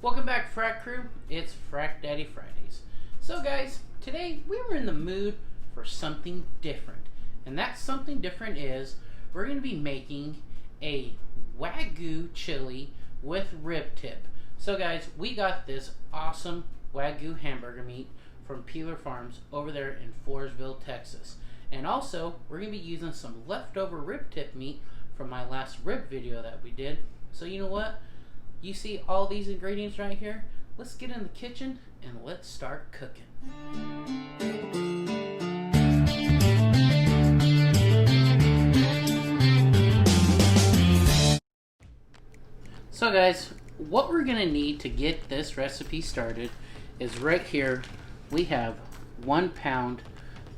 Welcome back, Frac Crew. It's Frac Daddy Fridays. So guys, today we were in the mood for something different. And that something different is we're going to be making a Wagyu chili with rib tip. So guys, we got this awesome Wagyu hamburger meat from Peeler Farms over there in Floresville, Texas. And also, we're going to be using some leftover rib tip meat from my last rib video that we did. So you know what? You see all these ingredients right here? Let's get in the kitchen and let's start cooking. So guys, what we're going to need to get this recipe started is right here we have 1 pound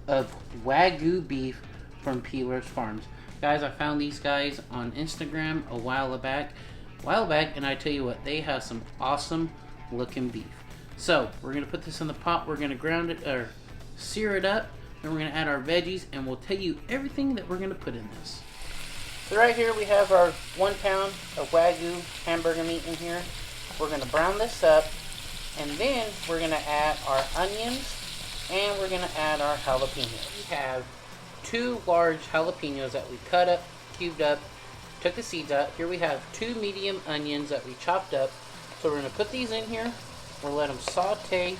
of Wagyu beef from Peeler Farms. Guys, I found these guys on Instagram a while back, and I tell you what, they have some awesome looking beef. So we're gonna put this in the pot, we're gonna ground it or sear it up, and we're gonna add our veggies, and we'll tell you everything that we're gonna put in this. So right here we have our 1 pound of Wagyu hamburger meat in here. We're gonna brown this up, and then we're gonna add our onions, and we're gonna add our jalapeños. We have 2 large jalapeños that we cut up, cubed up, took the seeds out. Here we have 2 medium onions that we chopped up. So we're going to put these in here. We'll let them saute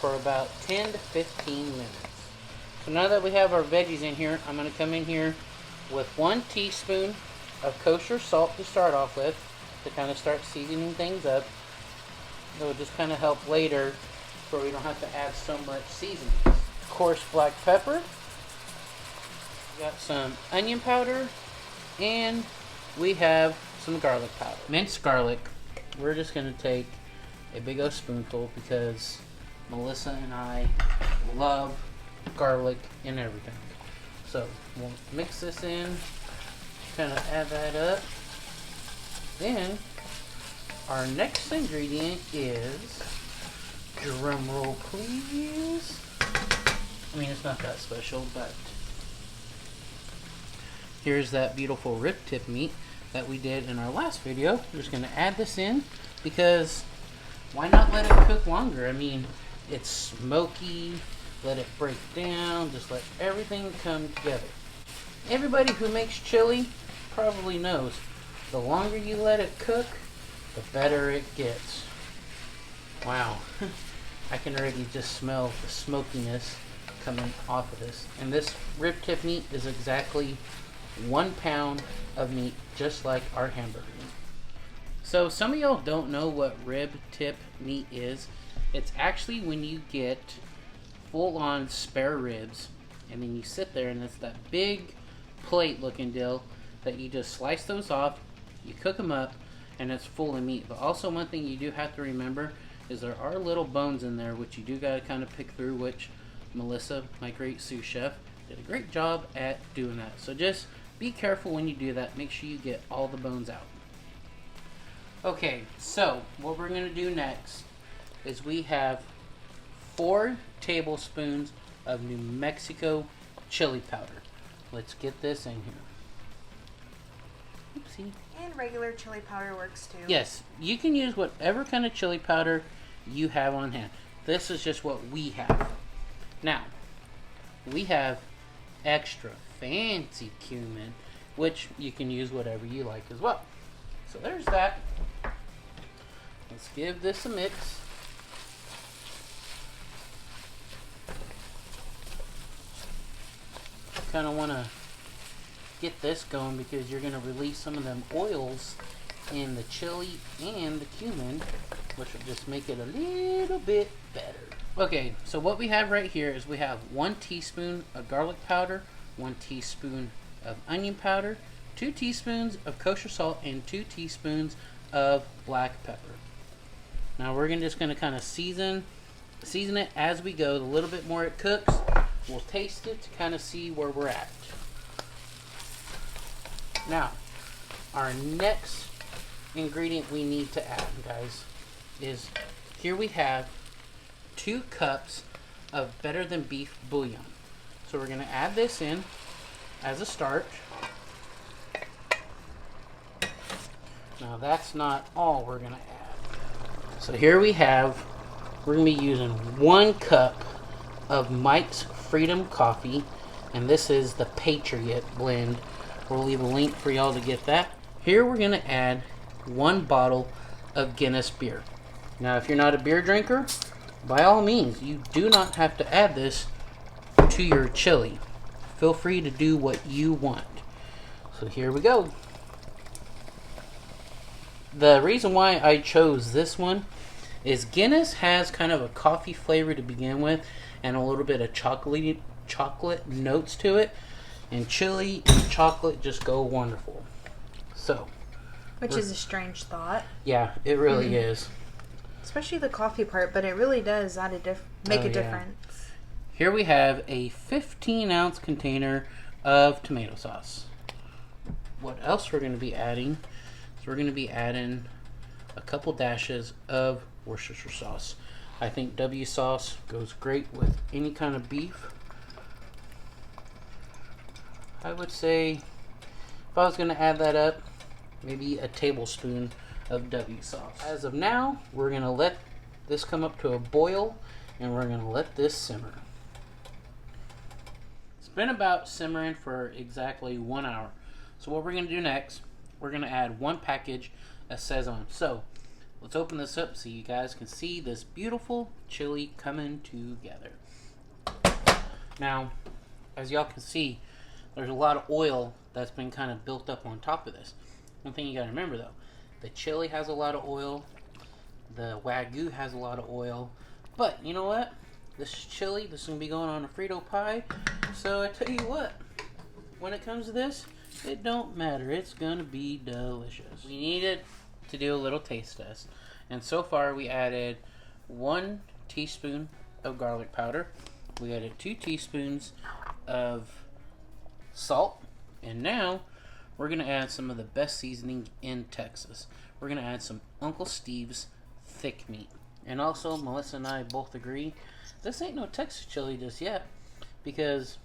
for about 10 to 15 minutes. So now that we have our veggies in here, I'm going to come in here with 1 teaspoon of kosher salt to start off with, to kind of start seasoning things up. It will just kind of help later so we don't have to add so much seasoning. Coarse black pepper. We got some onion powder, and we have some garlic powder. Minced garlic. We're just going to take a big old spoonful because Melissa and I love garlic in everything. So we'll mix this in, kind of add that up. Then our next ingredient is, drum roll please. I mean, it's not that special, but here's that beautiful rib tip meat that we did in our last video. We're just going to add this in because why not let it cook longer? I mean, it's smoky, let it break down, just let everything come together. Everybody who makes chili probably knows the longer you let it cook, the better it gets. Wow, I can already just smell the smokiness coming off of this. And this rib tip meat is exactly 1 pound of meat, just like our hamburger meat. So some of y'all don't know what rib tip meat is. It's actually when you get full-on spare ribs, and then you sit there and it's that big plate looking deal that you just slice those off, you cook them up, and it's full of meat. But also one thing you do have to remember is there are little bones in there which you do got to kind of pick through, which Melissa, my great sous chef, did a great job at doing that. So just be careful when you do that. Make sure you get all the bones out. Okay, so what we're going to do next is we have 4 tablespoons of New Mexico chili powder. Let's get this in here. Oopsie. And regular chili powder works too. Yes, you can use whatever kind of chili powder you have on hand. This is just what we have. Now, we have extra fancy cumin, which you can use whatever you like as well. So there's that. Let's give this a mix. Kind of want to get this going because you're going to release some of them oils in the chili and the cumin, which will just make it a little bit better. Okay, so what we have right here is we have 1 teaspoon of garlic powder, 1 teaspoon of onion powder, 2 teaspoons of kosher salt, and 2 teaspoons of black pepper. Now we're just going to kind of season it as we go. The little bit more it cooks, we'll taste it to kind of see where we're at. Now, our next ingredient we need to add, guys, is here we have 2 cups of better than beef bouillon. So we're going to add this in as a start. Now that's not all we're going to add. So here we have, we're going to be using 1 cup of Mike's Freedom Coffee. And this is the Patriot blend. We'll leave a link for y'all to get that. Here we're going to add 1 bottle of Guinness beer. Now if you're not a beer drinker, by all means, you do not have to add this to your chili. Feel free to do what you want. So here we go. The reason why I chose this one is Guinness has kind of a coffee flavor to begin with and a little bit of chocolate notes to it. And chili and chocolate just go wonderful. So, which is a strange thought. Yeah, it really is. Especially the coffee part, but it really does add make a difference. Here we have a 15-ounce container of tomato sauce. What else we're going to be adding is we're going to be adding a couple dashes of Worcestershire sauce. I think W sauce goes great with any kind of beef. I would say if I was going to add that up, maybe a tablespoon of W sauce. As of now, we're going to let this come up to a boil and we're going to let this simmer. It's been about simmering for exactly 1 hour. So what we're going to do next, we're going to add 1 package of Sazon. So let's open this up so you guys can see this beautiful chili coming together. Now, as y'all can see, there's a lot of oil that's been kind of built up on top of this. One thing you got to remember though, the chili has a lot of oil, the Wagyu has a lot of oil, but you know what? This is chili, this is going to be going on a Frito Pie, so I tell you what, when it comes to this, it don't matter, it's going to be delicious. We needed to do a little taste test, and so far we added 1 teaspoon of garlic powder, we added 2 teaspoons of salt, and now we're going to add some of the best seasoning in Texas. We're going to add some Uncle Steve's thick meat. And also, Melissa and I both agree, this ain't no Texas chili just yet. Because,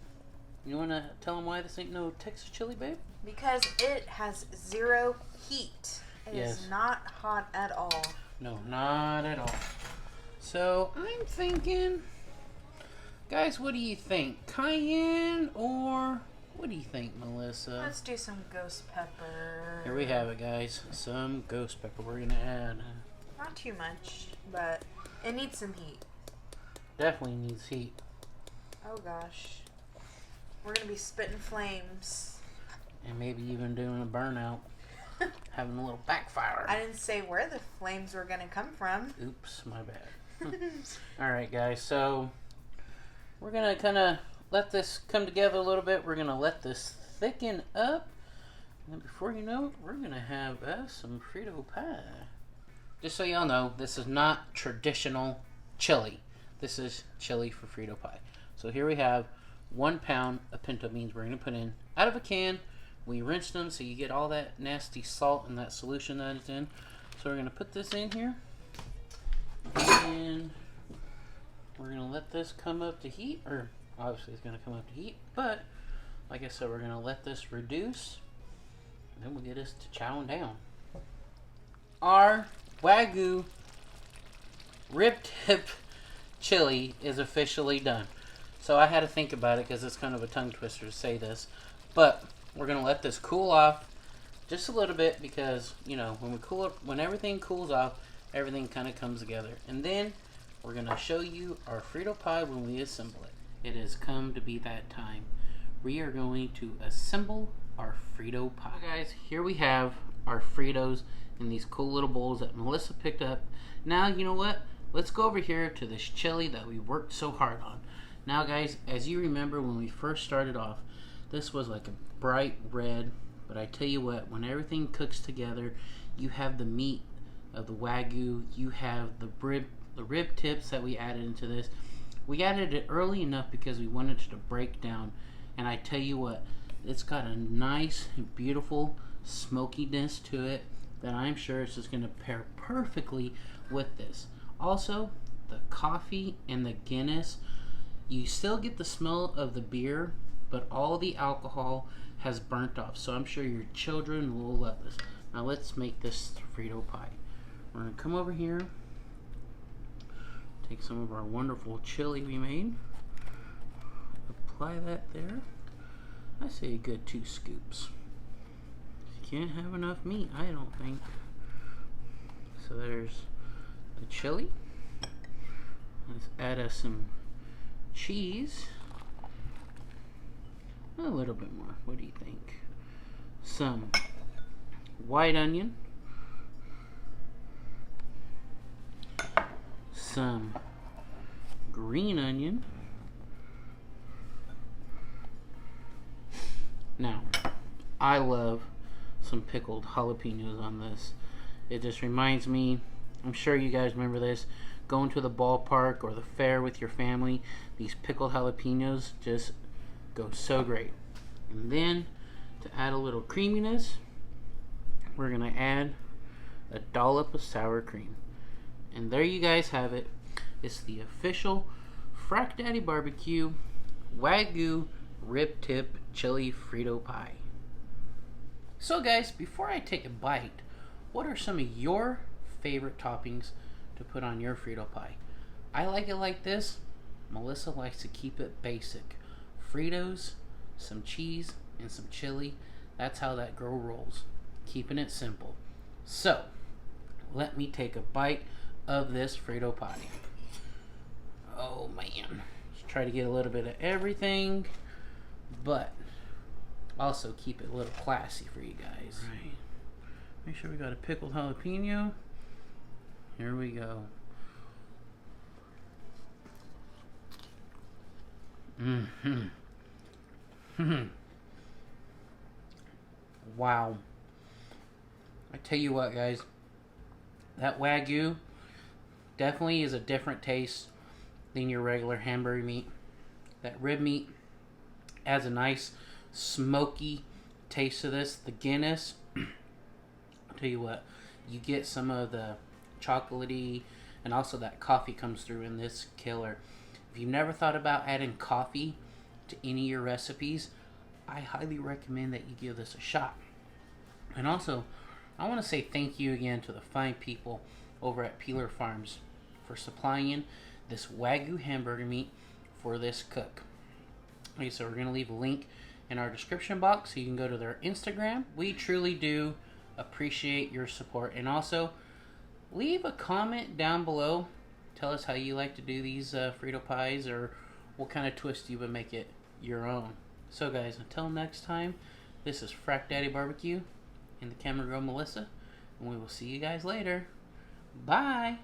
you want to tell them why this ain't no Texas chili, babe? Because it has 0 heat. It is not hot at all. No, not at all. So, I'm thinking, guys, what do you think? Cayenne or... what do you think, Melissa? Let's do some ghost pepper. Here we have it, guys. Some ghost pepper we're going to add. Not too much, but it needs some heat. Definitely needs heat. Oh, gosh. We're going to be spitting flames. And maybe even doing a burnout. Having a little backfire. I didn't say where the flames were going to come from. Oops, my bad. Alright, guys. So, we're going to kind of let this come together a little bit. We're going to let this thicken up. And then before you know it, we're going to have some Frito Pie. Just so y'all know, this is not traditional chili. This is chili for Frito Pie. So here we have 1 pound of pinto beans we're going to put in out of a can. We rinsed them so you get all that nasty salt and that solution that it's in. So we're going to put this in here. And we're going to let this come up to heat, or obviously it's going to come up to heat, but like I said, we're going to let this reduce, and then we'll get us to chowing down. Our Wagyu rib tip chili is officially done. So I had to think about it because it's kind of a tongue twister to say this, but we're going to let this cool off just a little bit because, you know, when everything cools off, everything kind of comes together. And then we're going to show you our Frito Pie when we assemble it. It has come to be that time. We are going to assemble our Frito Pie. Guys, here we have our Fritos in these cool little bowls that Melissa picked up. Now, you know what? Let's go over here to this chili that we worked so hard on. Now, guys, as you remember when we first started off, this was like a bright red, but I tell you what, when everything cooks together, you have the meat of the Wagyu, you have the rib tips that we added into this. We added it early enough because we wanted it to break down, and I tell you what, it's got a nice, beautiful smokiness to it that I'm sure it's just going to pair perfectly with this. Also, the coffee and the Guinness, you still get the smell of the beer, but all the alcohol has burnt off, so I'm sure your children will love this. Now let's make this Frito Pie. We're going to come over here Take some of our wonderful chili we made. Apply that there. I say a good 2 scoops. You can't have enough meat, I don't think. So there's the chili. Let's add us some cheese. A little bit more. What do you think? Some white onion. Some green onion. Now, I love some pickled jalapenos on this. It just reminds me, I'm sure you guys remember this, going to the ballpark or the fair with your family. These pickled jalapenos just go so great. And then, to add a little creaminess, we're going to add a dollop of sour cream. And there you guys have it. It's the official Frac Daddy Barbecue Wagyu Rib Tip Chili Frito Pie. So guys, before I take a bite, what are some of your favorite toppings to put on your Frito Pie? I like it like this. Melissa likes to keep it basic. Fritos, some cheese, and some chili. That's how that girl rolls. Keeping it simple. So, let me take a bite of this Frito Pie. Oh man. Let's try to get a little bit of everything, but also keep it a little classy for you guys. Right. Make sure we got a pickled jalapeno. Here we go. Wow. I tell you what, guys, that Wagyu definitely is a different taste than your regular hamburger meat. That rib meat adds a nice smoky taste to this. The Guinness, I'll tell you what, you get some of the chocolatey, and also that coffee comes through in this killer. If you've never thought about adding coffee to any of your recipes, I highly recommend that you give this a shot. And also, I want to say thank you again to the fine people over at Peeler Farms for supplying this Wagyu hamburger meat for this cook. Okay, so we're going to leave a link in our description box so you can go to their Instagram. We truly do appreciate your support. And also, leave a comment down below. Tell us how you like to do these Frito Pies, or what kind of twist you would make it your own. So guys, until next time, this is Frac Daddy Barbecue and the camera girl Melissa, and we will see you guys later. Bye!